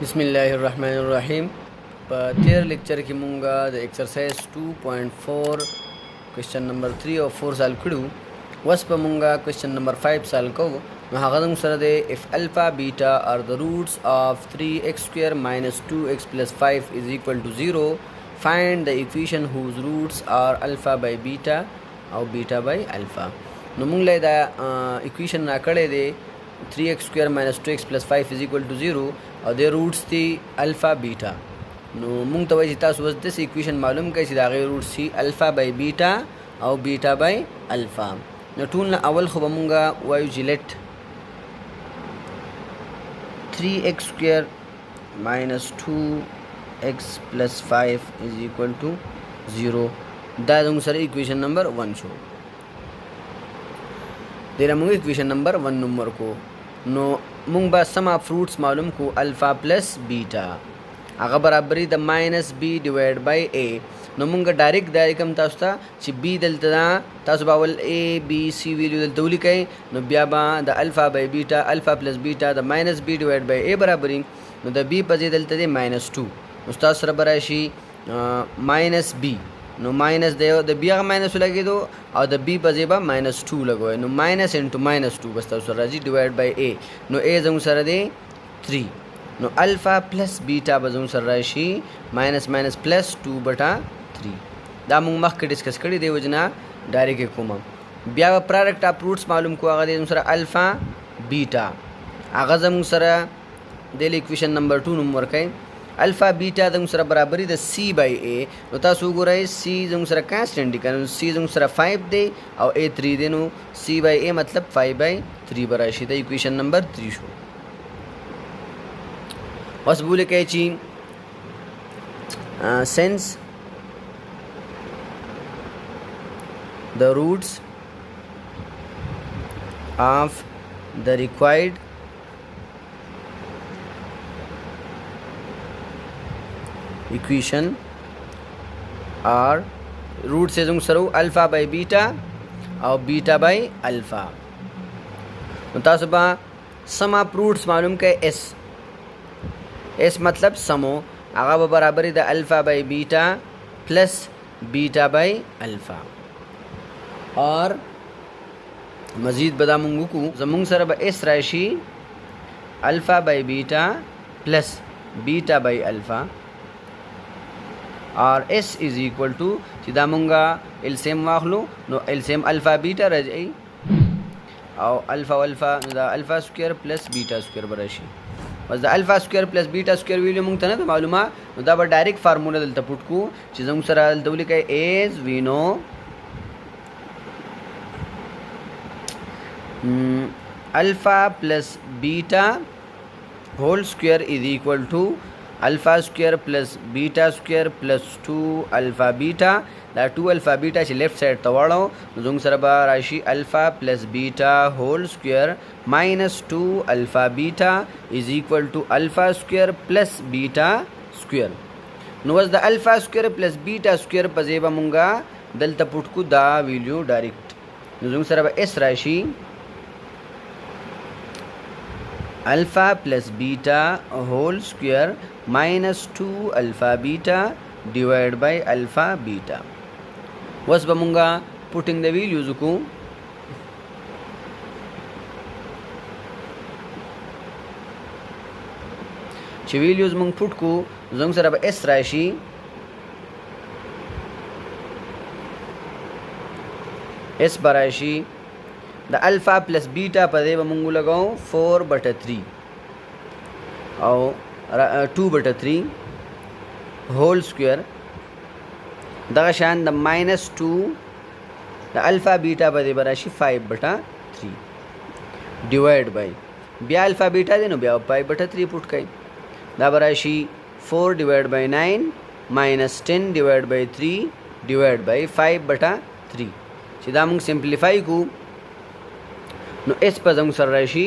बिस्मिल्लाहिर्रहमानिर्रहीम। तेरह लेक्चर की मूंगा द एक्सरसाइज 2.4 क्वेश्चन नंबर 3 और 4 साल खड़ू वस पर मूंगा क्वेश्चन नंबर 5 साल को हागदम सर दे if alpha beta are the roots of 3x² minus 2x plus 5 is equal to 0, find the equation whose roots are alpha by beta और बीटा बाई अल्फ़ा। नो मूंग ले दा इक्वेशन ना कड़े दे 3x² minus 2x plus 5 is equal to 0 और दे रूट्स थी alpha beta. No मूंग तो वही तास वजह से इक्वेशन मालूम कैसी दागे रूट्स थी अल्फ़ा बाई बीटा और बीटा बाई अल्फ़ा। नो टूल ना अवल खुब मूंगा वायु जिलेट 3x² minus 2x plus 5 is equal to 0 दा दूंग सर इक्वेशन नंबर 1 शो तेरा मूंग इक्वेशन नंबर 1 नंबर को नो मूंग बा समा फ्रूट्स मालूम को अल्फ़ा प्लस बीटा आगा बराबरी द minus b divide by a. नो मूंग डायरेक्ट हम तास्ता ची बी दलता तास बावल ए बी सी वैल्यू दलता लिखाई नो ब्याबा द alpha by beta alpha plus beta द minus b divide by a बराबरी नो द बी पजे दलता दे -2 उस्ताद सर बराशी माइनस बी नो माइनस दे द बी आगा माइनस लगे दो और द बी पजेबा -2 लगो है नो माइनस इंटू -2 बस तास राजी डिवाइड बाई ए नो ए जंग सर दे 3 नो अल्फ़ा प्लस बीटा बजूँ सर राशि माइनस माइनस प्लस 2/3 दा मूंग मख के डिस्कस करी दे वजना डायरेक्ट कोमा ब्या प्रोडक्ट ऑफ रूट्स मालूम को आगा दे सर अल्फ़ा बीटा आगा जंग सर दे इक्वेशन नंबर 2 नंबर कई अल्फ़ा बीटा जंग सर बराबरी द सी बाई ए नो तासु गुराई सी जंग सर कांस्टेंट दिखा सी जंग सर 5 दे और ए 3 दे नो सी बाई ए मतलब 5/3 बराशी द इक्वेशन नंबर 3 शो बस बोले कहे ची since the roots of the required equation are root से जो सरो अल्फ़ा बाई बीटा और बीटा बाई अल्फ़ा मुतासबा सम ऑफ रूट्स मालूम के एस मतलब समो आगा बराबरी the alpha by beta plus beta by alpha और मज़ीद बदामूंगू को जमूंग सर एस राशि alpha by beta plus beta by alpha और एस इज़ इक्वल टू सीधामूंगा एलसीएम वाखलो नो एलसीएम अल्फ़ा बीटा रह जाए और alpha square plus beta square बराशी बस the alpha square plus beta square value मुंग तना तो मालूम है दा डायरेक्ट फार्मूला दलता पुटकू चीज़ों सरा दौली का as we know alpha plus beta whole square is equal to alpha square plus beta square plus 2 alpha beta दा 2 अल्फ़ा बीटा ची लेफ्ट साइड तवाड़ो जोंग सरबा राशि alpha plus beta whole square -2 alpha beta is equal to alpha square plus beta square नो वज the alpha square plus beta square पजेबा मुंगा दलता पुटकू दा वैल्यू डायरेक्ट जोंग सरबा एस राशि alpha plus beta whole square -2 alpha beta divide by alpha beta वस बमुंगा पुटिंग द वैल्यूज को ची वैल्यूज मुंग पुट को जोंग सर अब एस राशि एस बराशी द अल्फ़ा प्लस बीटा पदे बमुंगू लगाओ 4/3 और 2/3 होल स्क्वायर दगाशान द -2 द अल्फ़ा बीटा पदे बराशी 5/3 डिवाइड बाई ब्या अल्फ़ा बीटा देनो ब्या 5/3 पुट कई द बराशी 4 divide by 9 -10 divide by 3 divide by 5/3 सीधा मुंग सिंप्लीफाई को नो एस पजंग सर राशि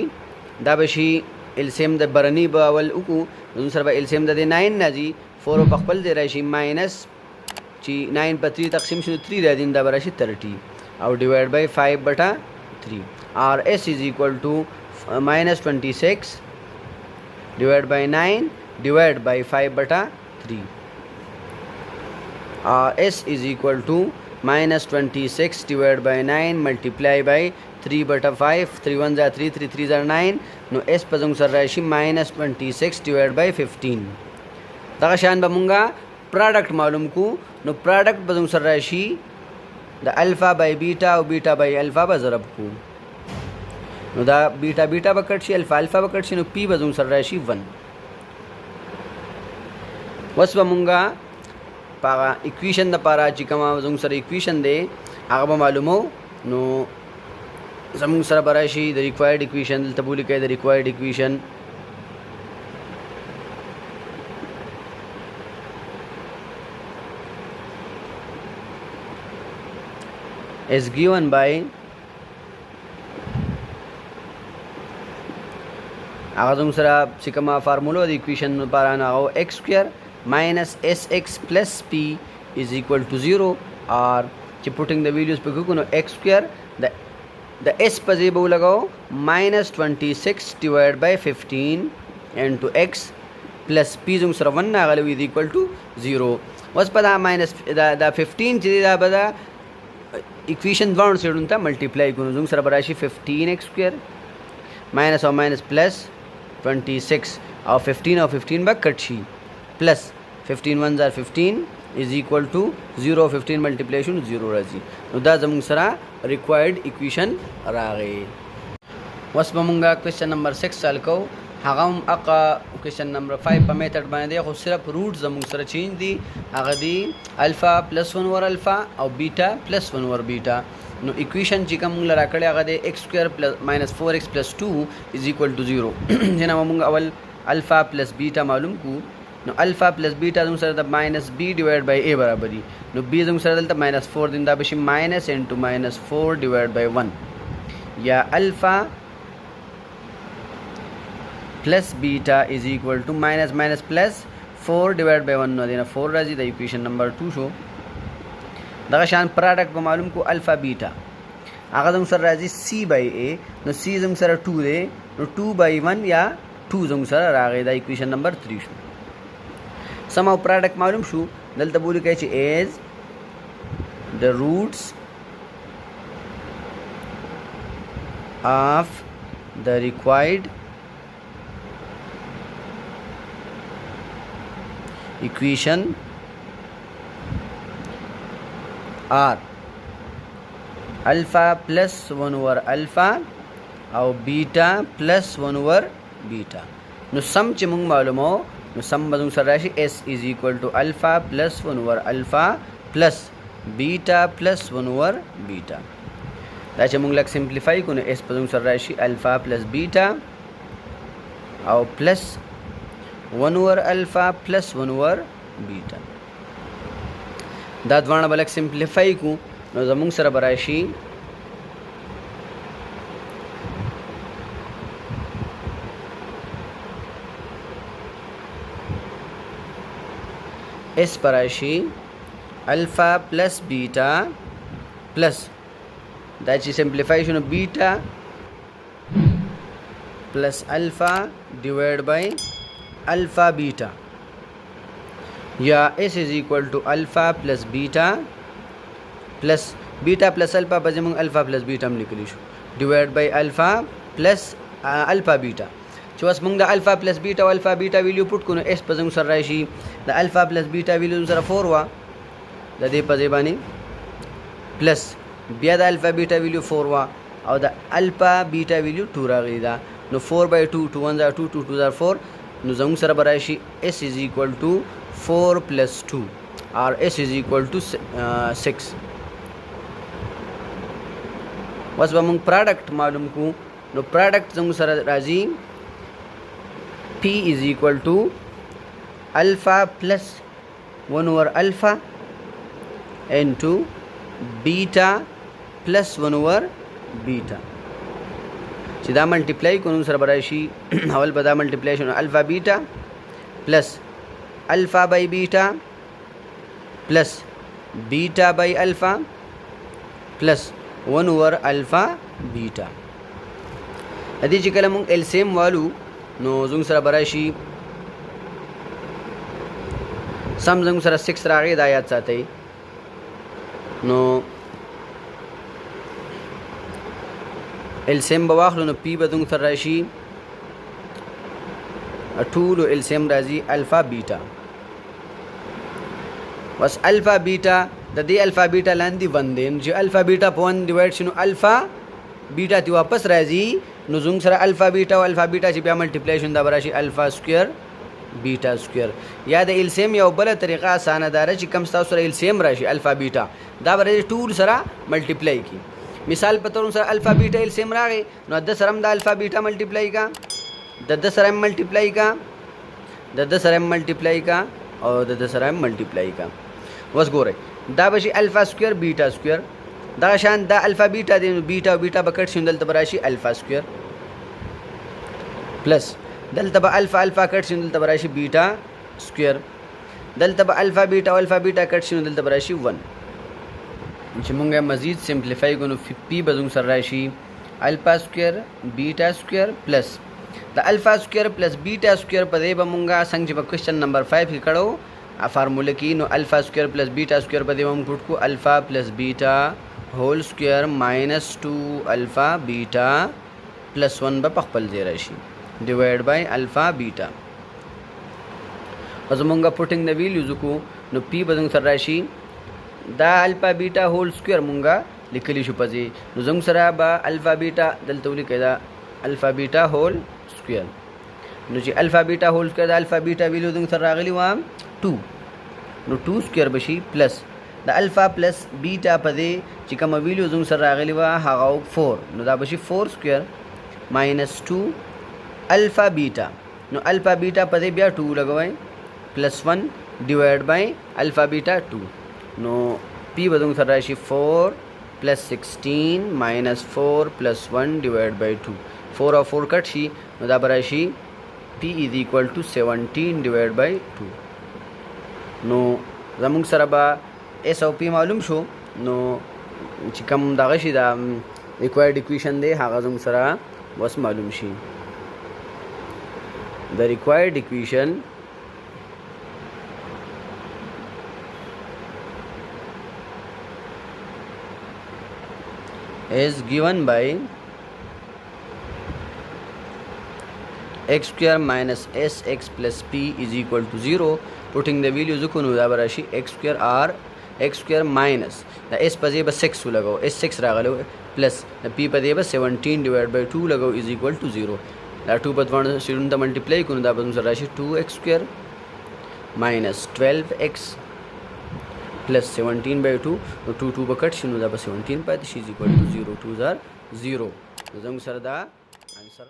दाबशी एलसीएम द बरनी बावल उकू जों सर एलसीएम द 9 ना जी 4 पखपल दे राशि माइनस ची 9 पर 3 तकसीम 3 रह दिन दा बराशि 30 और डिवाइड बाई 5/3 और s is equal to -26 divide by 9 divide by 5/3 s is equal to -26 divide by 9 multiply by 3/5 3 1 जा 3 3 3 जा 9 नो s पजंग सर राशि -26 डिवाइड बाई 15 दगा शान बमुंगा प्रोडक्ट मालूम को नो प्रोडक्ट पजंग सर राशि द अल्फा बाई बीटा और बीटा बाई अल्फा बजरब को नो दा बीटा बीटा बकटशी अल्फा अल्फा बकटशी नो p बजंग सर राशि 1 वस बमुंगा पागा इक्वेशन द पारा चिकमा बजंग सर इक्वेशन दे आगा मालूमो नो जमुंग सर बराशी द रिक्वायर्ड इक्वेशन तबूली के the required equation is given by आगम सरा सिकमा फार्मूला द इक्वेशन पारा ना हो x² minus sx plus p is equal to 0 और putting the values पे कुछ x² the s पजे बहु लगाओ -26 divided by 15 into x plus p जों सरा 1 ना गले is equal to 0 वस पदा minus the 15 चीज़ दा बदा इक्वेशन वन से उनता मल्टीप्लाई करूँ जों सरा बराशी 15x² माइनस और माइनस प्लस 26 और 15 और 15 बाग कटशी प्लस 15 1 जार 15 इज इक्वल टू 0 15 मल्टीप्लिकेशन 0 राजी उदा जमुंग सरा रिक्वायर्ड इक्वेशन रागे वस बमुंगा क्वेश्चन नंबर 6 साल को हगम अका क्वेश्चन नंबर 5 पर मेथड बने दे सिर्फ रूट जमुंग सरा चेंज दी अगदी अल्फा +1 और अल्फा और बीटा +1 और बीटा नो इक्वेशन चिकम लरा कड़े अगदे x² - 4x + 2 इज इक्वल टू 0 जना मुंगा अवल अल्फा प्लस बीटा मालूम को नो अल्फा प्लस बीटा जों sir the -b divide by a बराबरी नो b जों सर द -4 दिन दा बशी माइनस इनटू -4 डिवाइड बाय 1 या alpha plus beta is equal to minus minus plus 4 divide by 1 नो देना 4 राजी द इक्वेशन नंबर 2 शो दगा शान प्रोडक्ट को मालूम को अल्फा बीटा आगा जों सर राजी c बाई a नो c जों सर 2 दे नो 2 बाई 1 या 2 जों सर रागे द इक्वेशन नंबर 3 शो समाउ प्रोडक्ट मालूम शो दल तबूली कहची as the roots of the required equation are alpha +1 over alpha और बीटा +1 ओवर बीटा नो सम चिमुंग मालूम हो नो सम बदुंग सर राशि s is equal to alpha +1 over alpha plus beta +1 over beta दाचे मुंग लग सिंप्लीफाई को s बदुंग सर राशि अल्फा प्लस बीटा और +1 ओवर अल्फा +1 ओवर बीटा दादवाना बलक सिंप्लीफाई को नो जमुंग सर बराशी s बराशी अल्फा प्लस बीटा प्लस दाची simplify beta plus alpha divide by alpha beta या s is equal to alpha plus beta plus alpha बजमुंग अल्फा प्लस बीटा हम लिख लीशु divide by alpha plus alpha beta चोस मुंग the alpha plus beta और alpha beta value put को s पजंग सर राशि the alpha plus beta value sir 4 वा द दे पजे बानी प्लस बिया द अल्फा बीटा वैल्यू 4 वा और द अल्फा बीटा वैल्यू 2 रागी दा नो 4/2 2 1 जा 2 2 2 जा 4 नो जंग सर बराशी s इज इक्वल टू 4 + 2 और s इज इक्वल टू 6 बस बमुंग प्रोडक्ट मालूम को नो प्रोडक्ट जंग सर राजी p is equal to alpha +1 over alpha into beta +1 over beta सीधा मल्टीप्लाई को सर बराशी हवल बदा multiplication alpha beta plus alpha by beta plus beta by alpha plus 1 over alpha beta यदि चिकलमुंग एलसीएम वालू नो जुंग सरा बराशी सम زموږ سره 6 راغی دا یاد ساتئ نو السیم به واخلو نو پی به زموږ سره راشي ټولو السیم راځي الفا بیټا بس الفا بیټا د دې الفا بیټا لاندې 1 دی چې الفا بیټا په 1 ډیوایډ شنو الفا بیټا تی واپس راځي نو زموږ سره الفا بیټا او الفا بیټا چې بیا ملټیپلی شون دا به راشي الفا سکویر بیټا سکویر یا د السیم یو بله طریقه اسانه داره چې کم ستاسو سره السیم راشي الفا بیټا دا به راشي ټول سره ملټیپلی کی مثال په تور سره الفا بیټا السیم راغی نو د سره هم د الفا بیټا ملټیپلی کا د سره ملټیپلی کا د سره ملټیپلی کا او د سره ملټیپلی کا وس ګورئ دا به شي الفا سکویر بیټا سکویر دا شان دا الفا بیټا دی بیټا او بیټا بکټ شون دلته براشي الفا سکویر پلس دلته به الفا الفا کټ شون دلته براشي بیټا سکویر دلته به الفا بیټا او الفا بیټا کټ شون دلته براشي 1 چې مونږه مزید سمپلیفای کوو پی به زموږ سره راشي الفا سکویر بیټا سکویر پلس د الفا سکویر پلس بیټا سکویر په دې به مونږه څنګه چې په کوېسچن نمبر 5 کې کړو فارموله کې نو الفا سکویر پلس بیټا سکویر په دې به موږ پټ کو الفا پلس بیټا هول سکویر ماینس 2 الفا بیټا پلس 1 به په خپل ځای راشي ډیوایډ بای الفا بیټا او زمونږه پوټینګ د ویلیوز کو نو پی به زموږ سره راشي دا الفا بیټا هول سکویر مونږه لیکلی شو په ځای نو زموږ سره به الفا بیټا دلته ولیکئ دا الفا بیټا هول سکویر نو چې الفا بیټا هول سکویر د الفا بیټا ویلیو زموږ سره راغلی و 2 نو 2 سکویر بشي پلس د الفا پلس بیټا په دې چې کوم ویلیو زموږ سره راغلی و هغه 4 نو دا بشي 4 سکویر ماینس 2 الفا بیټا نو الفا بیټا په دې بیا 2 لګوئ پلس 1 ډیوایډ بای الفا بیټا 2 نو پی به زموږ سره راشي 4 پلس 16 ماینس 4 پلس 1 ډیوایډ بای 2 4 او 4 کټ شي نو دا به راشي پی از ایکوال ټو 17 ډیوایډ بای 2 نو زموږ سره به ایس او پی معلوم شو نو چې کوم دغه شي دا ریکوایرډ اکویشن دی هغه زموږ سره بس معلوم شي the required equation is given by x square minus sx plus p is equal to 0 putting the values ukunu da barashi x square r x square minus the s pa jeba 6 lagao s 6 ragalo plus the p pa jeba 17 divided by 2 lagao is equal to 0 da 2 but 1 student da multiply kunu da badum rashi 2x square minus 12x plus 17 by 2 no 2 2 bucket shinu da 17 pa is equal to 0 2 are 0 zam sar da answer